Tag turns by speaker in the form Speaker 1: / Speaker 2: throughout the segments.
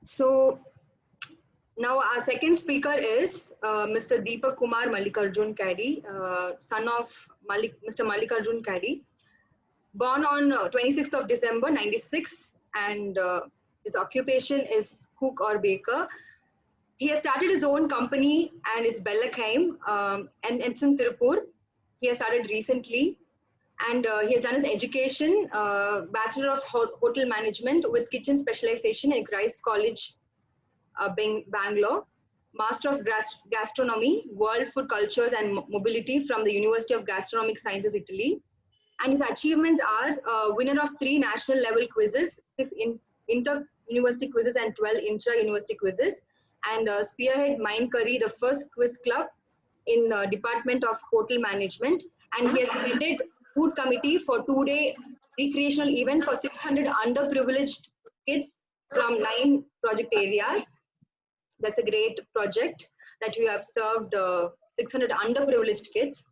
Speaker 1: So now our second speaker is Mr. Deepak Mallikarjun Khyadi, son of Mr. Mallikarjun Khyadi, born on 26th of December 96, and his occupation is cook or baker. He has started his own company, and it's Bellachaim, and it's in Tirupur. He has started recently, and he has done his education, Bachelor of Hotel Management with kitchen specialization in Christ College, Bangalore, Master of Gastronomy, World Food Cultures and Mobility from the University of Gastronomic Sciences, Italy. And his achievements are winner of 3 national level quizzes, 6 inter-university quizzes and 12 intra-university quizzes, and spearhead Mind Curry, the first quiz club in Department of Hotel Management. And he has headed food committee for 2-day recreational event for 600 underprivileged kids from 9 project areas. That's a great project that you have served 600 underprivileged kids.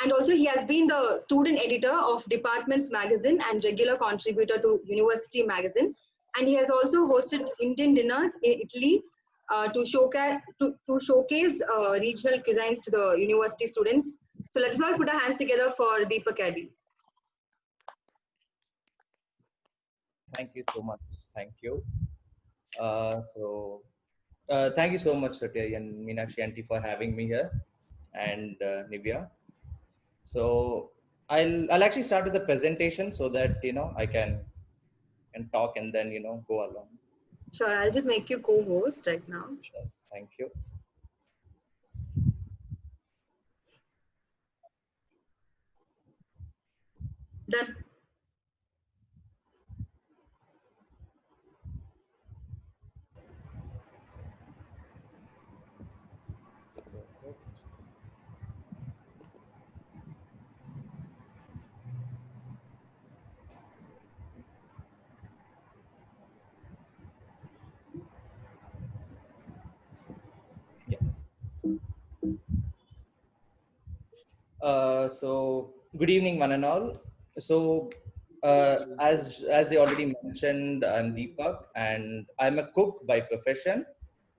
Speaker 1: And also he has been the student editor of Departments Magazine and regular contributor to University Magazine. And he has also hosted Indian dinners in Italy to showcase regional cuisines to the university students. So let's all put our hands together for Deepak Khyadi.
Speaker 2: Thank you so much. Thank you. Thank you so much, Satya and Meenakshi Aunty, for having me here, and Nivya. So I'll actually start with the presentation so that I can talk and then go along.
Speaker 1: Sure, I'll just make you co-host right now.
Speaker 2: Sure. Thank you.
Speaker 1: Done.
Speaker 2: So good evening, one and all. So as they already mentioned, I'm Deepak, and I'm a cook by profession.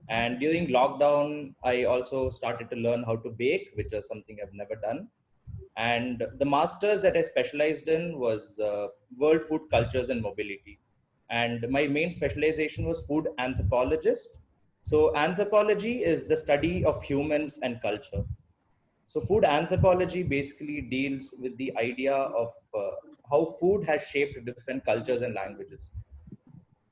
Speaker 2: And during lockdown, I also started to learn how to bake, which was something I've never done. And the masters that I specialized in was world food cultures and mobility. And my main specialization was food anthropologist. So anthropology is the study of humans and culture. So food anthropology basically deals with the idea of how food has shaped different cultures and languages.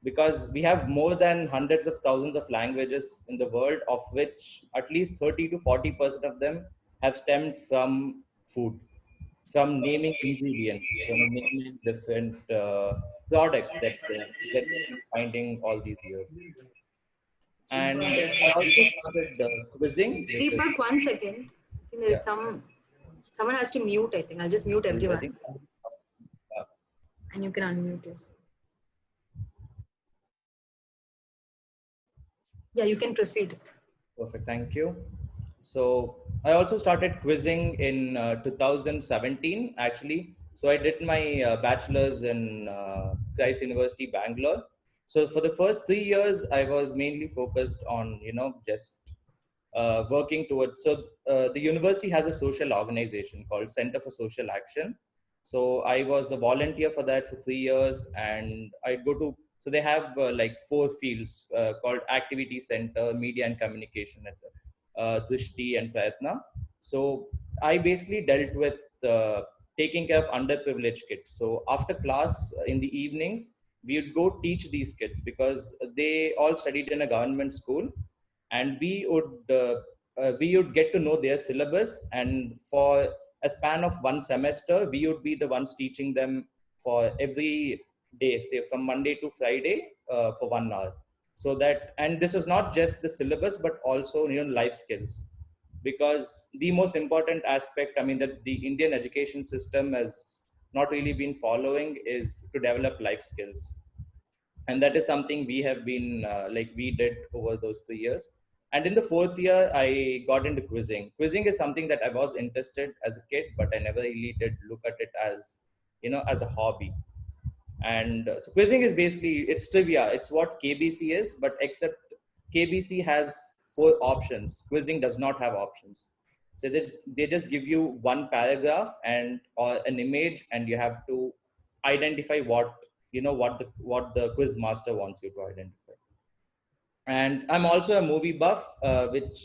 Speaker 2: Because we have more than hundreds of thousands of languages in the world, of which at least 30 to 40% of them have stemmed from food, from naming ingredients, from naming different products that we're finding all these years. And I also started quizzing.
Speaker 1: Deepak, 1 second. I think there is someone has to mute, I think. I'll just mute everyone. And you can unmute yourself. Yeah, you can proceed.
Speaker 2: Perfect, thank you. So I also started quizzing in 2017, actually. So I did my bachelor's in Christ University, Bangalore. So for the first 3 years, I was mainly focused on, just working towards, so the university has a social organization called Center for Social Action. So I was a volunteer for that for 3 years, and I'd go to, so they have like 4 fields called Activity Center, Media and Communication, Drishti and Prayatna. So I basically dealt with taking care of underprivileged kids. So after class in the evenings, we would go teach these kids because they all studied in a government school, and we would get to know their syllabus, and for a span of 1 semester, we would be the ones teaching them for every day, say from Monday to Friday, for 1 hour. So that, and this is not just the syllabus, but also life skills, because the most important aspect, I mean, that the Indian education system has not really been following is to develop life skills. And that is something we have been we did over those 3 years. And in the 4th year, I got into quizzing. Quizzing is something that I was interested as a kid, but I never really did look at it as, as a hobby. And so quizzing is basically, it's trivia. It's what KBC is, but except KBC has 4 options. Quizzing does not have options. So they just give you one paragraph and or an image, and you have to identify what the quiz master wants you to identify. And I'm also a movie buff, which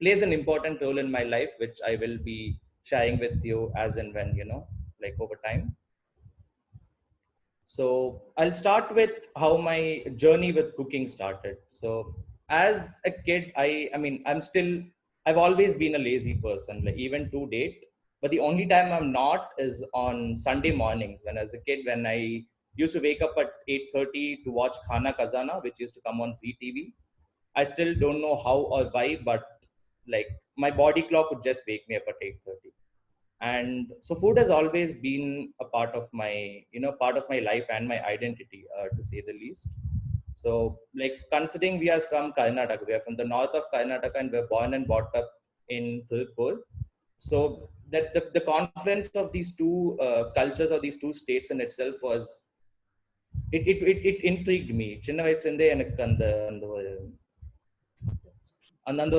Speaker 2: plays an important role in my life, which I will be sharing with you as and when, like over time. So I'll start with how my journey with cooking started. So as a kid, I've always been a lazy person, like even to date. But the only time I'm not is on Sunday mornings. When as a kid, when I used to wake up at 8:30 to watch Khana Kazana, which used to come on ZTV. I still don't know how or why, but like my body clock would just wake me up at 8:30. And so food has always been a part of my life and my identity, to say the least. So like, considering we are from Karnataka, we are from the north of Karnataka, and we're born and brought up in Tirupur. So that the confluence of these two cultures or these two states in itself was, it intrigued me. சின்ன வயசுல இருந்தே எனக்கு அந்த அந்த ஒரு அந்த அந்த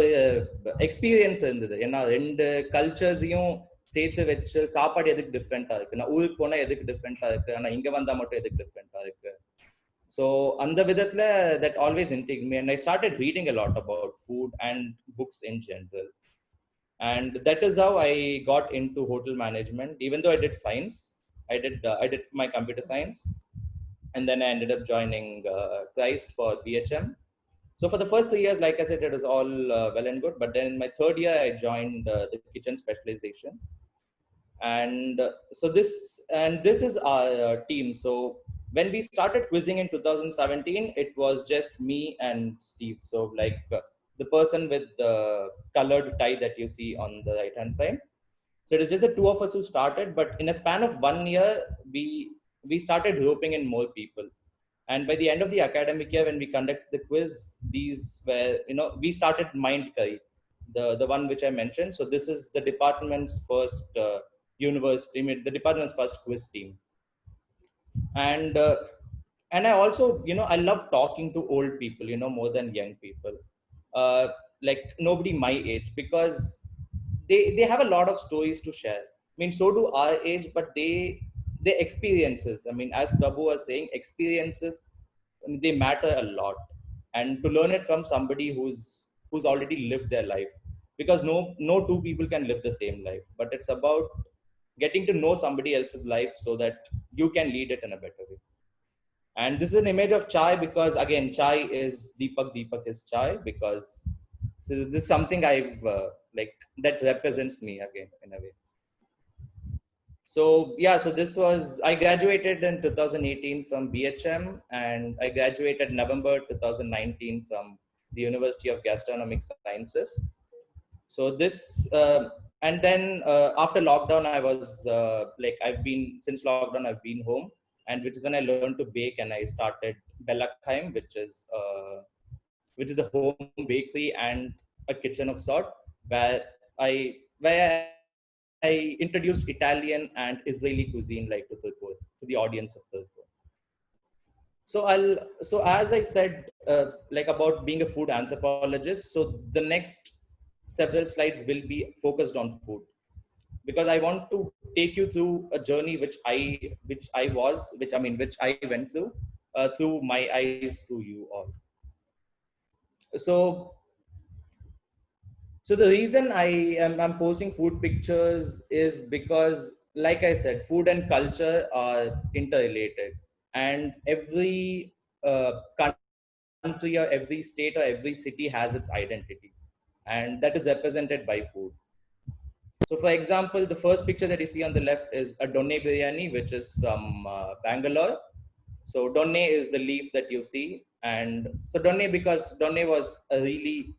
Speaker 2: experience இருந்தது. ஏன்னா 2 கல்ச்சர்ஸையும் சேர்த்து வச்சு சாப்பாடு எதுக்கு டிஃப்ரெண்டா இருக்கு, நான் ஊருக்கு போனா எதுக்கு டிஃப்ரெண்டா இருக்கு, ஆனா இங்க வந்தா மட்டும் எதுக்கு டிஃப்ரெண்டா இருக்கு. ஸோ அந்த விதத்துல that always intrigued me, and I started reading a lot about food and books in general. And that is how I got into hotel management. Even though I did science, I did my computer science, and then I ended up joining Christ for BHM. So for the first 3 years, like I said, it was all well and good. But then in my third year, I joined the kitchen specialization. And this is our team. So when we started quizzing in 2017, it was just me and Steve. So like the person with the colored tie that you see on the right hand side. So it is just the 2 of us who started. But in a span of 1 year, we started roping in more people. And by the end of the academic year, when we conducted the quiz, these were, we started Mind Curry, the one which I mentioned. So this is the department's first the department's first quiz team. And and I also, I love talking to old people, more than young people, uh, like nobody my age, because they have a lot of stories to share. I mean, so do our age, but they experiences, I mean, as Prabhu was saying, experiences, they matter a lot. And to learn it from somebody who's already lived their life, because no two people can live the same life, but it's about getting to know somebody else's life so that you can lead it in a better way. And this is an image of chai, because again, chai is Deepak, Deepak is chai, because so this is something I've like that represents me again in a way. So yeah, so this was, I graduated in 2018 from BHM, and I graduated November 2019 from the University of Gastronomic Sciences. So this and then after lockdown, I was since lockdown I've been home, and which is when I learned to bake, and I started Bellachaim, which is a home bakery and a kitchen of sort, where I introduced Italian and Israeli cuisine, like to Tirupur, to the audience of Tirupur. So as I said, like about being a food anthropologist, so the next several slides will be focused on food, because I want to take you through a journey which I went through my eyes to you all. So the reason I'm posting food pictures is because, like I said, food and culture are interrelated, and every country or every state or every city has its identity, and that is represented by food. So for example, the first picture that you see on the left is a donne biryani, which is from Bangalore. So donne is the leaf that you see. And so donne, because donne was a really,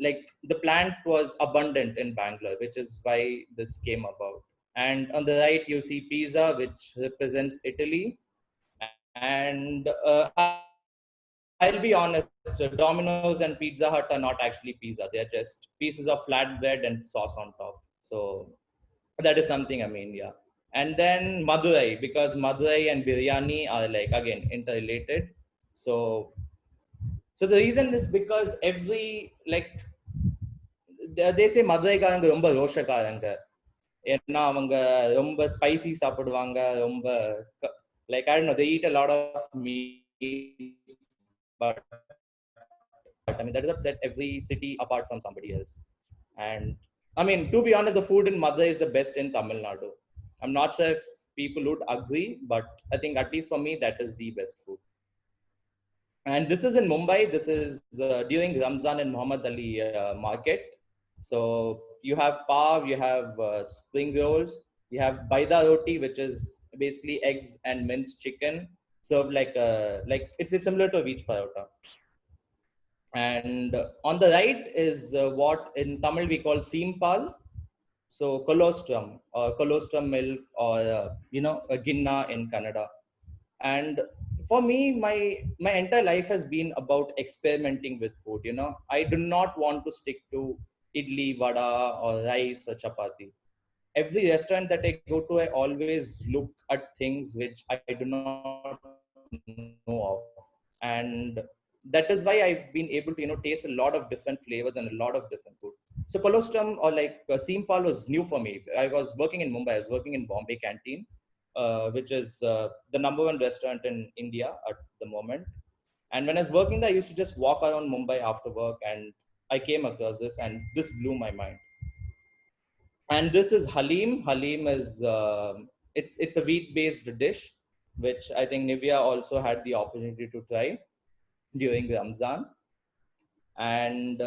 Speaker 2: like the plant was abundant in Bangalore, which is why this came about. And on the right, you see pizza, which represents Italy. And I'll be honest, Domino's and Pizza Hut are not actually pizza. They're just pieces of flatbread and sauce on top. So that is something, I mean, yeah. And then Madurai, because Madurai and biryani are like again interrelated. So so the reason is because every like they say மதுரைக்காரங்க ரொம்ப ரோஷக்காரங்க ஏன்னா அவங்க ரொம்ப spicy சாப்பிடுவாங்க ரொம்ப like I don't know they eat a lot of meat but I mean that is what sets every city apart from somebody else. And I mean to be honest the food in Madurai is the best in Tamil Nadu. I'm not sure if people would agree but I think at least for me that is the best food. And this is in Mumbai. This is during Ramzan in Muhammad Ali market. So you have pav, you have spring rolls, you have baida roti, which is basically eggs and minced chicken served like it's similar to a wheat parota. And on the right is what in Tamil we call seempal. So colostrum or colostrum milk or a ginna in Canada. And for me my entire life has been about experimenting with food. I do not want to stick to idli vada or rice or chapati. Every restaurant that I go to I always look at things which I do not know of. And that is why I've been able to taste a lot of different flavors and a lot of different food. So colostrum or seempal was new for me. I was working in Mumbai. I was working in Bombay Canteen, which is the number one restaurant in India at the moment. And when I was working there, I used to just walk around Mumbai after work, and I came across this, and this blew my mind. And this is Halim. Halim is it's a wheat-based dish, which I think Nivea also had the opportunity to try during Ramzan. And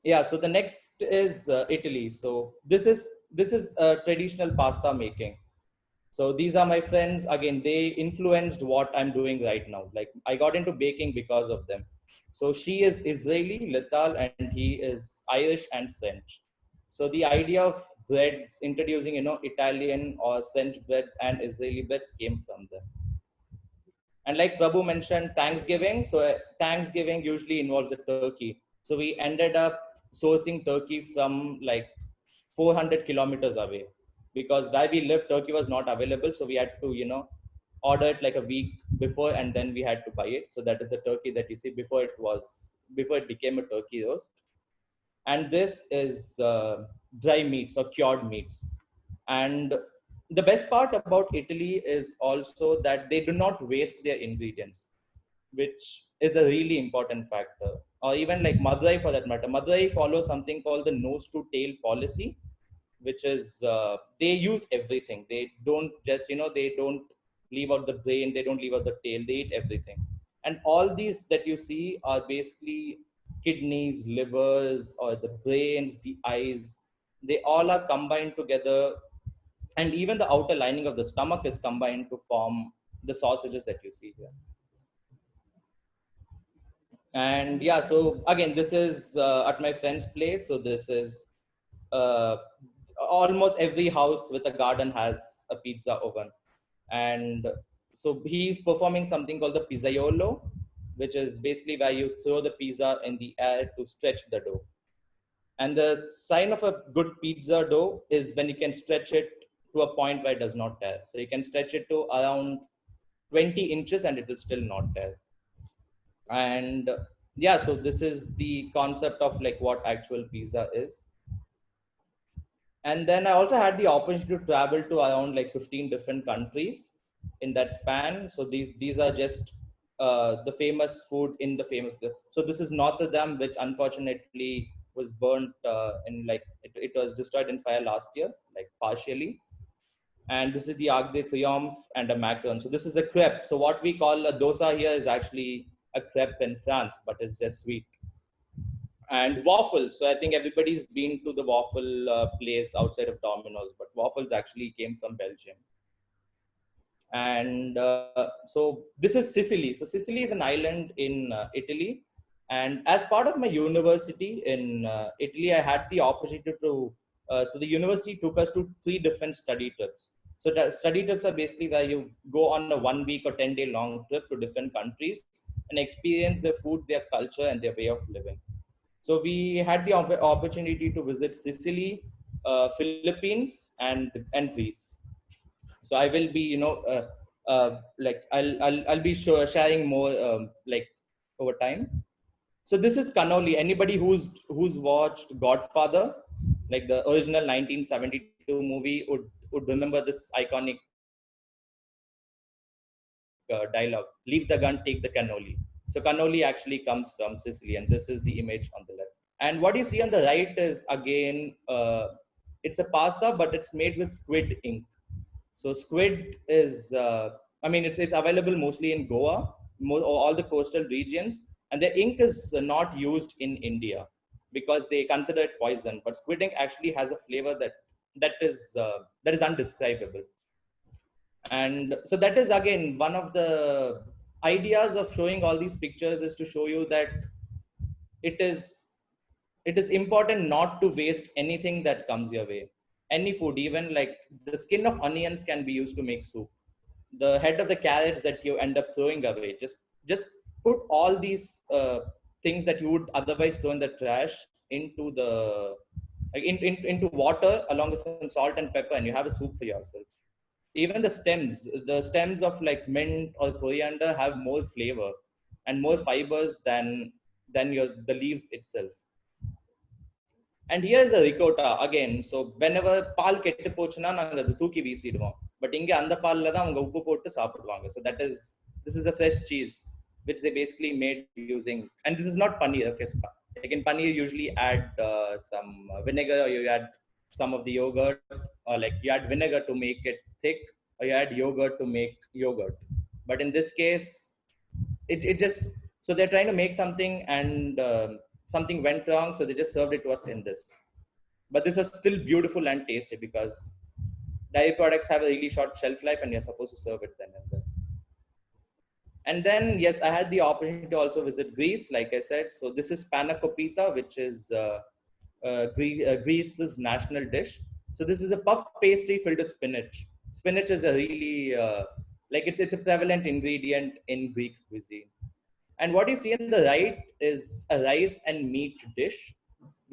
Speaker 2: yeah, so the next is Italy. So this is a traditional pasta making. So these are my friends. Again, they influenced what I'm doing right now. Like I got into baking because of them. So she is Israeli, Lital, and he is Irish and French. So the idea of breads, introducing Italian or French breads and Israeli breads came from them. And like Prabhu mentioned, Thanksgiving. So Thanksgiving usually involves a turkey. So we ended up sourcing turkey from like 400 kilometers away because where we lived, turkey was not available. So we had to, order it like a week before and then we had to buy it. So that is the turkey that you see before it became a turkey roast. And this is dry meats or cured meats. And the best part about Italy is also that they do not waste their ingredients, which is a really important factor. Or even like Madurai for that matter. Madurai follows something called the nose to tail policy, which is they use everything. They don't just, they don't leave out the brain, they don't leave out the tail, they eat everything. And all these that you see are basically kidneys, livers, or the brains, the eyes. They all are combined together. And even the outer lining of the stomach is combined to form the sausages that you see here. And yeah, so again, this is at my friend's place. So this is uh, almost every house with a garden has a pizza oven. And so he's performing something called the pizzaiolo, which is basically where you throw the pizza in the air to stretch the dough. And the sign of a good pizza dough is when you can stretch it to a point where it does not tear. So you can stretch it to around 20 inches and it will still not tear. And yeah, so this is the concept of like what actual pizza is. And then I also had the opportunity to travel to around like 15 different countries in that span. So these are just the famous food in the famous. So this is Notre Dame, which unfortunately was burnt in like it was destroyed in fire last year, like partially. And this is the Arc de Triomphe and a macaron. So this is a crepe. So what we call a dosa here is actually a crepe in France, but it's just sweet. And waffles. So I think everybody's been to the waffle place outside of Domino's, but waffles actually came from Belgium. And so this is Sicily. So Sicily is an island in Italy. And as part of my university in Italy, I had the opportunity to, so the university took us to 3 different study trips. So study trips are basically where you go on a 1 week or 10-day long trip to different countries and experience their food, their culture, and their way of living. So we had the opportunity to visit Sicily, Philippines, and Greece. So I will be, like I'll be sharing more like over time. So this is cannoli. Anybody who's watched Godfather, like the original 1972 movie, would remember this iconic dialogue: "Leave the gun, take the cannoli." So cannoli actually comes from Sicily, and this is the image on the left. And what you see on the right is again, it's a pasta, but it's made with squid ink. So squid is, it's available mostly in Goa, all the coastal regions, and the ink is not used in India because they consider it poison. But squid ink actually has a flavor that is undescribable. And so that is again one of the ideas of showing all these pictures, is to show you that it is it is important not to waste anything that comes your way. Any food, even like the skin of onions, can be used to make soup. The head of the carrots that you end up throwing away, just put all these things that you would otherwise throw in the trash into the into water along with some salt and pepper, and you have a soup for yourself. Even the stems of like mint or coriander have more flavor and more fibers than the leaves itself. And here is a ricotta again. So whenever பால் கெட்டு போச்சுன்னா நாங்க அதை தூக்கி வீசிடுவோம். But இங்க அந்த பால்ல தான் அவங்க உப்பு போட்டு சாப்பிடுவாங்க. So this is a fresh cheese which they basically made using, and this is not paneer. Okay, so like in paneer you usually add some vinegar, or you add some of the yogurt, or like you add vinegar to make it thick, or you add yogurt to make yogurt. But in this case, it just, so they're trying to make something, and something went wrong, so they just served it to us in this. But this was still beautiful and tasty, because dairy products have a really short shelf life, and you're supposed to serve it then and there. And then, yes, I had the opportunity to also visit Greece, like I said. So this is panakopita, which is Greece's national dish. So this is a puff pastry filled with spinach. Spinach is a really it's a prevalent ingredient in Greek cuisine. And what you see on the right is a rice and meat dish,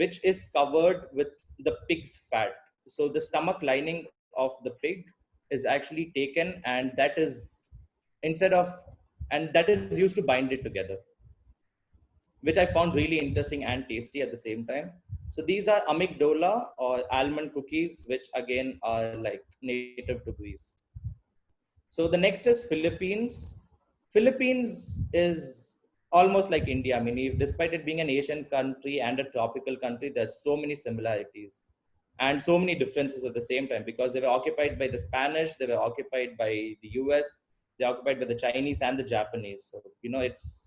Speaker 2: which is covered with the pig's fat. So the stomach lining of the pig is actually taken, and that is used to bind it together, which I found really interesting and tasty at the same time. So these are amygdala or almond cookies, which again are like native to Greece. So the next is Philippines. Philippines is almost like India. I mean, despite it being an Asian country and a tropical country, there's so many similarities and so many differences at the same time, because they were occupied by the Spanish, they were occupied by the US, they're occupied by the Chinese and the Japanese. So,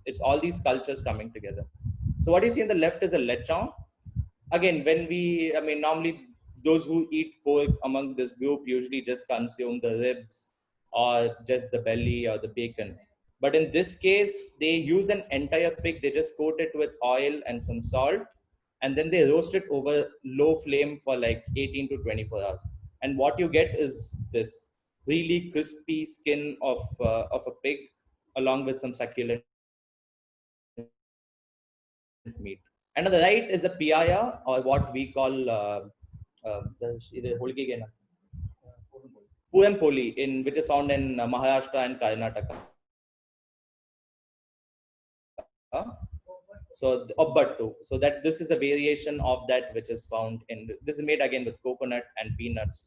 Speaker 2: it's all these cultures coming together. So what you see on the left is a lechon. Again, normally those who eat pork among this group usually just consume the ribs or just the belly or the bacon. But in this case, they use an entire pig. They just coat it with oil and some salt, and then they roast it over low flame for like 18 to 24 hours. And what you get is this really crispy skin of a pig, along with some succulent meat. And on the right is a piaya, or what we call Puran Poli, which is found in Maharashtra and Karnataka. So obbattu. So that this is a variation of that which is found this is made again with coconut and peanuts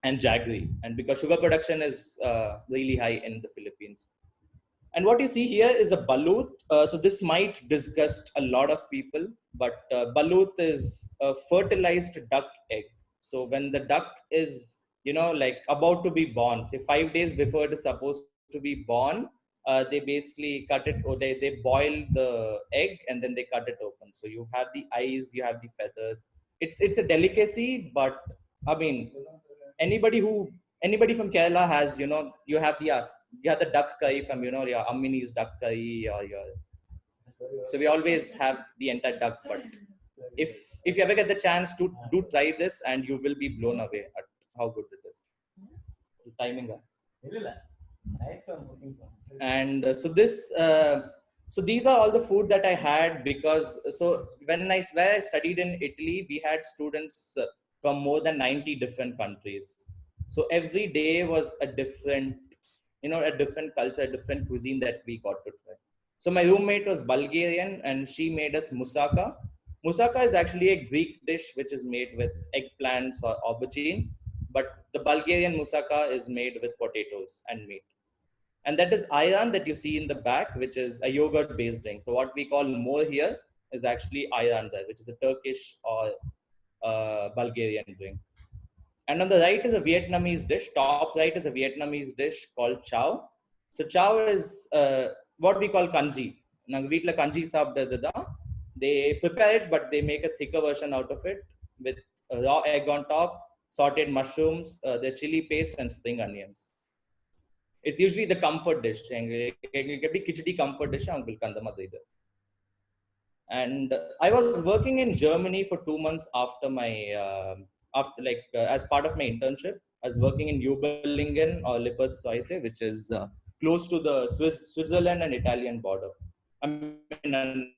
Speaker 2: and jaggery, and because sugar production is really high in the Philippines. And what you see here is a balut. So this might disgust a lot of people, but balut is a fertilized duck egg. So when the duck is, like about to be born, say 5 days before it is supposed to be born, they basically cut it, or they boil the egg and then they cut it open. So you have the eyes, you have the feathers. It's a delicacy, but I mean, anybody from Kerala has, you have the duck curry from, your Ammini's duck curry, or your, so we always have the entire duck. But if you ever get the chance to do try this, and you will be blown away at how good it is. Timing. And so these are all the food that I had, because where I studied in Italy, we had students from more than 90 different countries. So every day was a different, a different culture, a different cuisine that we got to try. So my roommate was Bulgarian and she made us moussaka. Moussaka is actually a Greek dish which is made with eggplants or aubergine, but the Bulgarian moussaka is made with potatoes and meat. And that is ayran that you see in the back, which is a yogurt based drink. So what we call more here is actually ayran there, which is a Turkish or Bulgarian drink. And on the right is a Vietnamese dish. Top right is a Vietnamese dish called chow. So chow is what we call kanji. நாங்க வீட்ல கஞ்சி சாப்பிட்டது தான். They prepare it, but they make a thicker version out of it with raw egg on top, sauteed mushrooms, the chili paste, and spring onions. It's usually the comfort dish. எங்களுக்கு எப்படி khichdi comfort dish அவங்களுக்கு அந்த மாதிரி இது. And I was working in Germany for 2 months after my as part of my internship. I was working in Ubelingen or Lippershausen, which is close to the Switzerland and Italian border. I mean,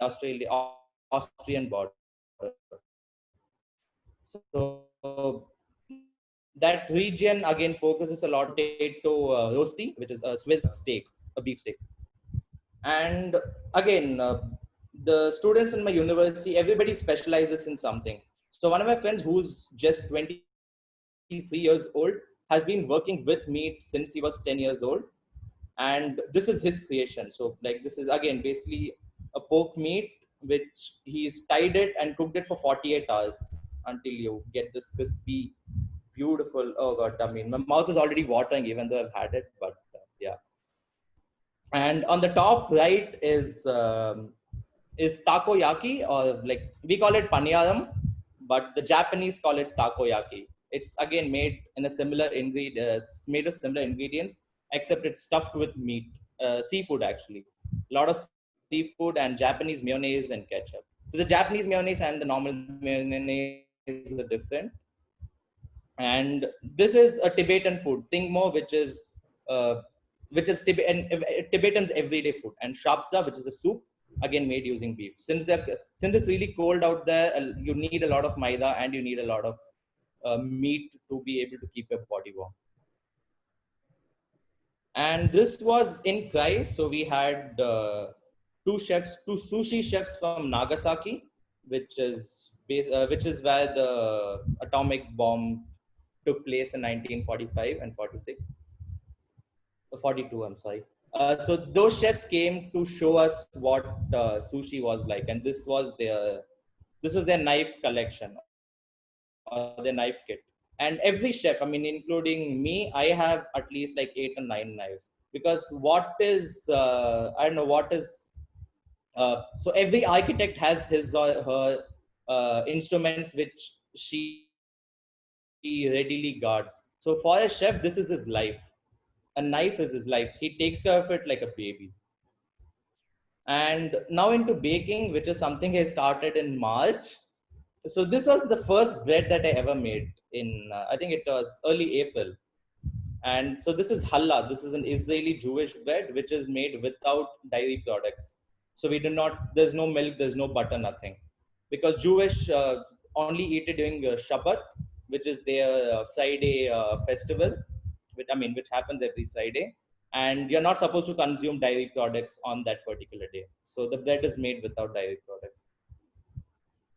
Speaker 2: Austrian border. So that region again focuses a lot on potato rosti, which is a Swiss steak, a beef steak. And again, the students in my university, everybody specializes in something. So one of my friends who's just 23 years old has been working with meat since he was 10 years old. And this is his creation. So like this is again basically a pork meat, which he's tied it and cooked it for 48 hours until you get this crispy, beautiful, oh god, I mean, my mouth is already watering even though I've had it, but yeah. And on the top right is takoyaki, or like we call it paniyaram, but the Japanese call it takoyaki. It's again made in a made of similar ingredients, except it's stuffed with meat, seafood actually, a lot of seafood and Japanese mayonnaise and ketchup. So the Japanese mayonnaise and the normal mayonnaise are different. And this is a Tibetan food. Think more, uh, Tibetan's everyday food. And shabza, which is a soup, again made using beef. Since it's really cold out there, you need a lot of maida and you need a lot of meat to be able to keep your body warm. And this was in Christ, so we had two sushi chefs from Nagasaki, which is where the atomic bomb took place in 1945 and 46. 42, I'm sorry. So those chefs came to show us what sushi was like, and this was their knife collection or their knife kit. And every chef, I mean, including me, I have at least like 8 or 9 knives, because I don't know what is. So every architect has his or her instruments which she readily guards. So for a chef, this is his life. A knife is his life. He takes care of it like a baby. And now into baking, which is something I started in March. So this was the first bread that I ever made in, I think it was early April. And so this is Halla. This is an Israeli Jewish bread, which is made without dairy products. So there's no milk, there's no butter, nothing. Because Jewish only eat it during Shabbat, which is their Friday festival, which happens every Friday. And you're not supposed to consume dairy products on that particular day. So the bread is made without dairy products.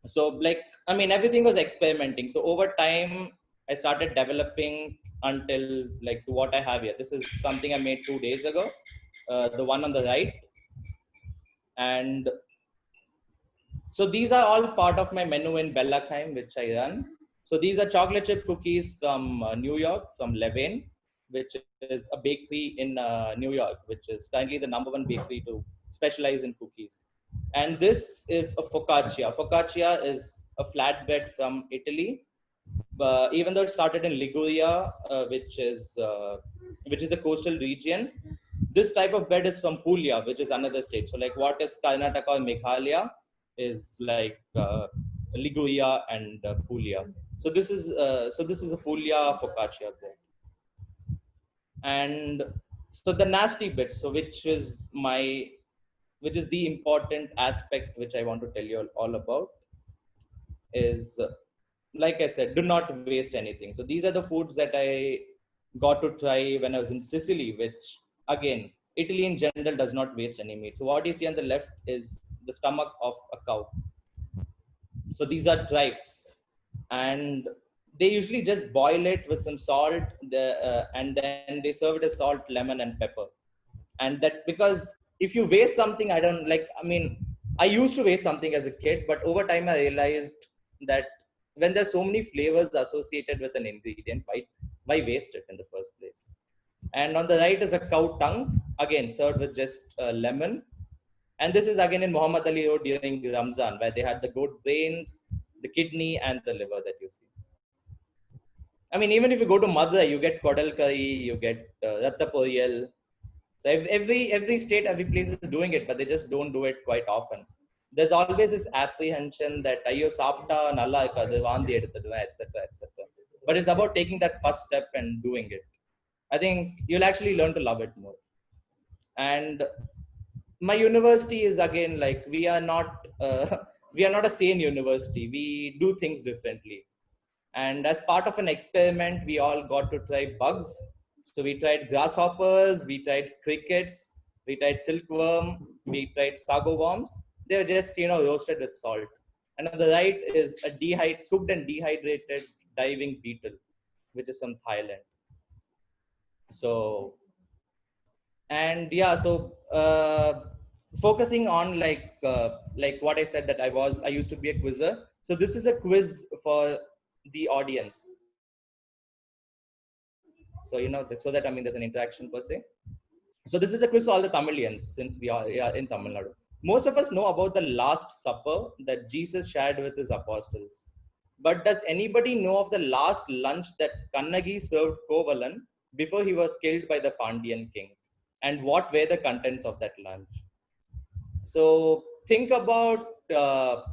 Speaker 2: So everything was experimenting. So over time, I started developing until like to what I have here. This is something I made 2 days ago, the one on the right. And so these are all part of my menu in Bellachaim, which I run. So these are chocolate chip cookies from New York, from Levain, which is a bakery in New York, which is currently the #1 bakery to specialize in cookies. And this is a focaccia. Focaccia is a flatbread from Italy. Even though it started in Liguria, which is the coastal region, this type of bread is from Puglia, which is another state. So like what is Karnataka or Meghalaya is like Liguria and Puglia. So this is a Puglia focaccia bread. And so the nasty bit, so which is the important aspect which I want to tell you all about, is like I said, do not waste anything. So these are the foods that I got to try when I was in Sicily, which again, Italy in general does not waste any meat. So what you see on the left is the stomach of a cow. So these are tripes, and they usually just boil it with some salt, and then they serve it as salt, lemon, and pepper. And that, because if you waste something, I don't like. I mean, I used to waste something as a kid, but over time I realized that when there's so many flavors associated with an ingredient, why waste it in the first place? And on the right is a cow tongue, again served with just lemon. And this is again in Muhammad Ali Road during Ramzan, where they had the goat brains, the kidney, and the liver that you see. I mean, even if you go to Madurai, you get kodal curry, you get ratta poriyal. So every state, every place is doing it, but they just don't do it quite often. There's always this apprehension that ayyo saapta nalla irukadu vaandi edutadva, etc., etc. But it's about taking that first step and doing it. I think you'll actually learn to love it more. And my university is again like, we are not a sane university. We do things differently. And as part of an experiment, we all got to try bugs. So we tried grasshoppers, we tried crickets, we tried silkworm, we tried sago worms. They were just, roasted with salt. And on the right is a cooked and dehydrated diving beetle, which is from Thailand. So, and yeah, so focusing on like what I said, that I used to be a quizzer. So this is a quiz for the audience. So, so that, I mean, there's an interaction per se. So this is a quiz for all the Tamilians, since we are in Tamil Nadu. Most of us know about the Last Supper that Jesus shared with his apostles. But does anybody know of the last lunch that Kannagi served Kovalan before he was killed by the Pandyan king? And what were the contents of that lunch? So think about the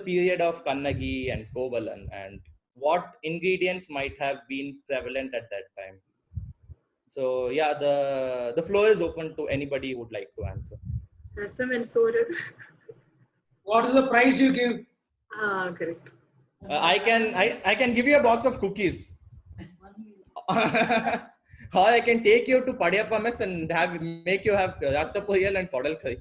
Speaker 2: period of Kannagi and Kovalan, and what ingredients might have been prevalent at that time. So yeah, the floor is open to anybody who would like to answer.
Speaker 1: Rasam and soda.
Speaker 3: What is the price you give?
Speaker 1: Correct.
Speaker 2: I can give you a box of cookies. Or I can take you to Padiyappa mess and make you have ratta poriyal and kodal curry.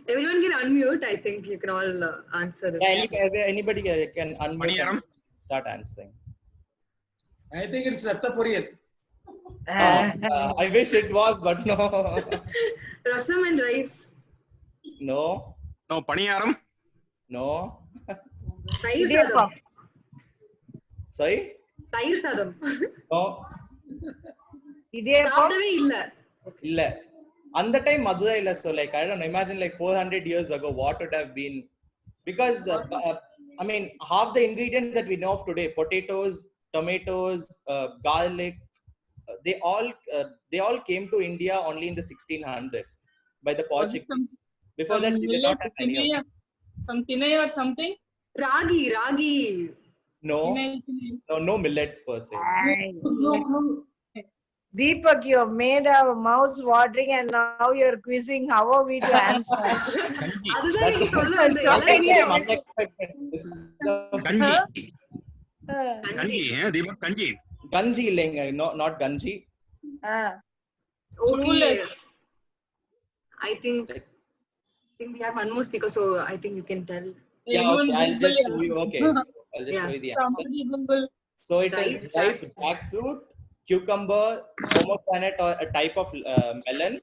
Speaker 1: Everyone can unmute. I think you can all answer this.
Speaker 2: Yeah, anybody can unmute and start answering.
Speaker 3: I think it's ratta poriyal.
Speaker 2: I wish it was, but no.
Speaker 1: Rasam and rice.
Speaker 2: No.
Speaker 4: No, paniyaram.
Speaker 2: No.
Speaker 1: Tayir sadam.
Speaker 2: Sorry?
Speaker 1: Tayir sadam.
Speaker 2: No.
Speaker 1: சாப்பிடவே இல்ல.
Speaker 2: On the time Madurai, so like, I don't know, imagine like 400 years ago, what would have been, because I mean, half the ingredients that we know of today, potatoes, tomatoes, garlic, they all came to India only in the 1600s by the Portuguese. Before that, we did not have any of them.
Speaker 5: Some tinai or something?
Speaker 1: Ragi.
Speaker 2: No millets per se.
Speaker 6: Deepak, you have made our mouths watering and now you're quizzing. How are we to answer?
Speaker 1: அதுதான் நீங்க சொல்ல வந்தீங்க.
Speaker 2: This is
Speaker 4: Kanji.
Speaker 1: Kanji.
Speaker 4: Deepak, kanji.
Speaker 2: Ganji இல்லைங்க, not ganji.
Speaker 1: Okay. I think we have one more speaker, so I think you can tell.
Speaker 2: Yeah, okay, I'll just show you. Okay, I'll just show you the answer. So it is ripe jackfruit, cucumber, pomegranate or a type of melon,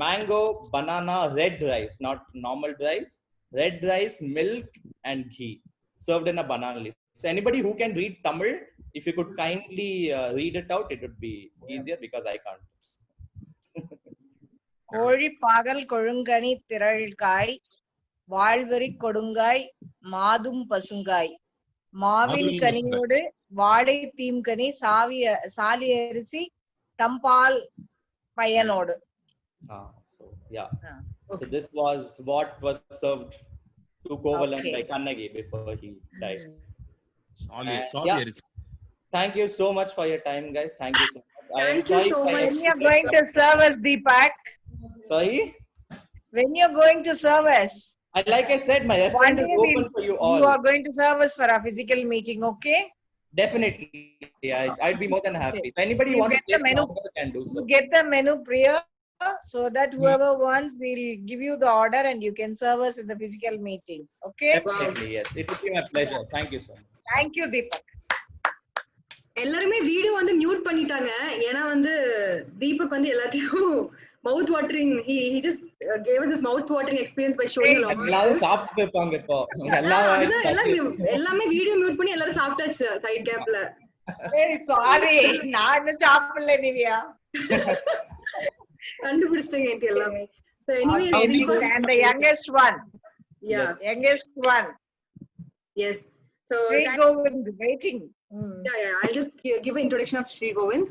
Speaker 2: mango, banana, red rice, not normal rice, red rice, milk, and ghee, served in a banana leaf. So anybody who can read Tamil, if you could kindly read it out, it would be easier because I can't.
Speaker 6: கோழி பாகல் கொழுங்கனி திரள்காய் வாழ்வரி கொடுங்காய் மாதும் பசுங்காய் மாவின் கனியோடு வாழை தீம்கனி சாலி அரிசி தம்பால் பயனோடு.
Speaker 2: So yeah, so this was what was served to Kovalan by Kannagi before he died.
Speaker 4: Sorry.
Speaker 2: Thank you so much for your time, guys. Thank you so much.
Speaker 1: Thank you so much.
Speaker 6: When you're going to serve us, Deepak?
Speaker 2: Sorry?
Speaker 6: When you're going to serve us?
Speaker 2: Like I said, my
Speaker 6: One
Speaker 2: restaurant
Speaker 6: day
Speaker 2: is open for you all.
Speaker 6: you are going to serve us for a physical meeting, okay?
Speaker 2: Definitely, I'd be more than happy. If anybody
Speaker 6: You
Speaker 2: wants to
Speaker 6: get the
Speaker 2: place an
Speaker 6: menu.
Speaker 2: order, can do so.
Speaker 6: You get the menu prior so that whoever wants, we'll give you the order and you can serve us in the physical meeting. Okay?
Speaker 2: Definitely, yes. It would be my pleasure. Thank you so much.
Speaker 6: Thank you, Deepak.
Speaker 1: எல்லாருமே video வந்து mute பண்ணிட்டாங்க ஏன்னா வந்து தீபக் வந்து எல்லாத்தையும் மவுத் watering he just gave us his mouth watering experience by showing a lot.
Speaker 2: எல்லாரும் சாப்பிட்டு இருப்பாங்க இப்போ
Speaker 1: எல்லாமே வீடியோ மியூட் பண்ணி எல்லாரும் சாப்பிட்டாச்சு சைடு கேப்ல.
Speaker 6: Hey, sorry. நான் இன்னும் சாப்பிடல நிவியா.
Speaker 1: கண்டுபிடிச்சிட்டீங்க எல்லாமே. So anyway, Deepak
Speaker 6: and the youngest one.
Speaker 1: Yeah.
Speaker 2: Yes.
Speaker 6: Youngest one.
Speaker 1: Yes. So
Speaker 6: Sri Govind waiting.
Speaker 1: yeah, I'll just give an introduction of Sri Govind.